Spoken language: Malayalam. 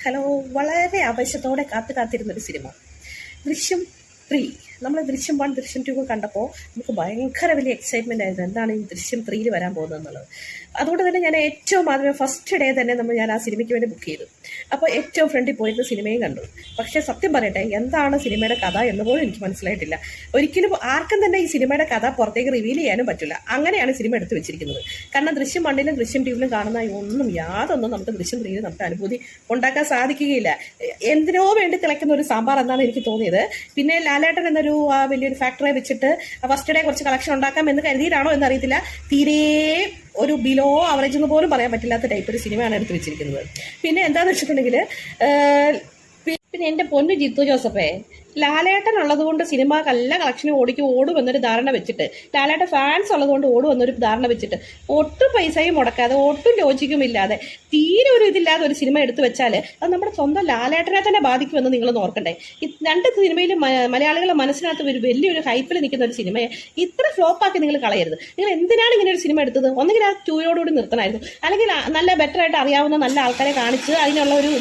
ഹലോ, വളരെ ആവേശത്തോടെ കാത്തിരുന്നൊരു സിനിമ ദൃശ്യം 3. നമ്മൾ ദൃശ്യം 1, ദൃശ്യം 2 ഒക്കെ കണ്ടപ്പോൾ നമുക്ക് ഭയങ്കര വലിയ എക്സൈറ്റ്മെൻ്റ് ആയിരുന്നു, എന്താണ് ഈ ദൃശ്യം 3 വരാൻ പോകുന്നത് എന്നുള്ളത്. അതുകൊണ്ട് തന്നെ ഞാൻ ഏറ്റവും ആദ്യമേ ഫസ്റ്റ് ഡേ തന്നെ ഞാൻ ആ സിനിമയ്ക്ക് വേണ്ടി ബുക്ക് ചെയ്തു. അപ്പോൾ ഏറ്റവും ഫ്രണ്ടിൽ പോയിരുന്ന സിനിമയും കണ്ടു. പക്ഷേ സത്യം പറയട്ടെ, എന്താണ് സിനിമയുടെ കഥ എന്ന് പോലും എനിക്ക് മനസ്സിലായിട്ടില്ല. ഒരിക്കലും ആർക്കും തന്നെ ഈ സിനിമയുടെ കഥ പുറത്തേക്ക് റിവീൽ ചെയ്യാനും പറ്റില്ല. അങ്ങനെയാണ് സിനിമ എടുത്തു വെച്ചിരിക്കുന്നത്. കാരണം ദൃശ്യം 1ലും ദൃശ്യം 2ലും കാണുന്ന യാതൊന്നും നമുക്ക് ദൃശ്യം 3ൽ നമുക്ക് അനുഭൂതി ഉണ്ടാക്കാൻ സാധിക്കുകയില്ല. എന്തിനോ വേണ്ടി തിളയ്ക്കുന്ന ഒരു സാമ്പാർ എന്നാണ് എനിക്ക് തോന്നിയത്. പിന്നെ ലാലേട്ടൻ എന്നൊരു വലിയൊരു ഫാക്ടറി വെച്ചിട്ട് ഫസ്റ്റ് ഡേ കുറച്ച് കളക്ഷൻ ഉണ്ടാക്കാം എന്ന് കരുതിയിട്ടാണോ എന്നറിയത്തില്ല. തീരെ ഒരു ബിലോ അവറേജ് എന്ന് പോലും പറയാൻ പറ്റില്ലാത്ത ടൈപ്പ് ഒരു സിനിമയാണ് എടുത്തു വെച്ചിരിക്കുന്നത്. പിന്നെ എന്താണെന്ന് വെച്ചിട്ടുണ്ടെങ്കിൽ, പിന്നെ എൻ്റെ പൊന്നു ജിത്തു ജോസഫേ, ലാലേട്ടൻ ഉള്ളതുകൊണ്ട് സിനിമ നല്ല കളക്ഷന് ഓടുമെന്നൊരു ധാരണ വെച്ചിട്ട്, ലാലേട്ടൻ ഫാൻസ് ഉള്ളതുകൊണ്ട് ഓടുമെന്നൊരു ധാരണ വെച്ചിട്ട് ഒട്ടും പൈസയും മുടക്കാതെ ഒട്ടും ലോജിക്കും ഇല്ലാതെ തീരെ ഒരു ഇതില്ലാതെ ഒരു സിനിമ എടുത്തു വെച്ചാൽ അത് നമ്മുടെ സ്വന്തം ലാലേട്ടനെ തന്നെ ബാധിക്കുമെന്ന് നിങ്ങൾ ഓർക്കണ്ടേ. ഈ രണ്ട് സിനിമയിലും മലയാളികളുടെ മനസ്സിനകത്ത് ഒരു വലിയൊരു ഹൈപ്പിൽ നിൽക്കുന്ന ഒരു സിനിമയെ ഇത്ര ഫ്ലോപ്പാക്കി നിങ്ങൾ കളയരുത്. നിങ്ങൾ എന്തിനാണ് ഇങ്ങനെ ഒരു സിനിമ എടുത്തത്? ഒന്നുകിൽ ആ 2യോടുകൂടി നിർത്തണമായിരുന്നു, അല്ലെങ്കിൽ നല്ല ബെറ്റർ ആയിട്ട് അറിയാവുന്ന നല്ല ആൾക്കാരെ കാണിച്ച് അതിനുള്ള ഒരു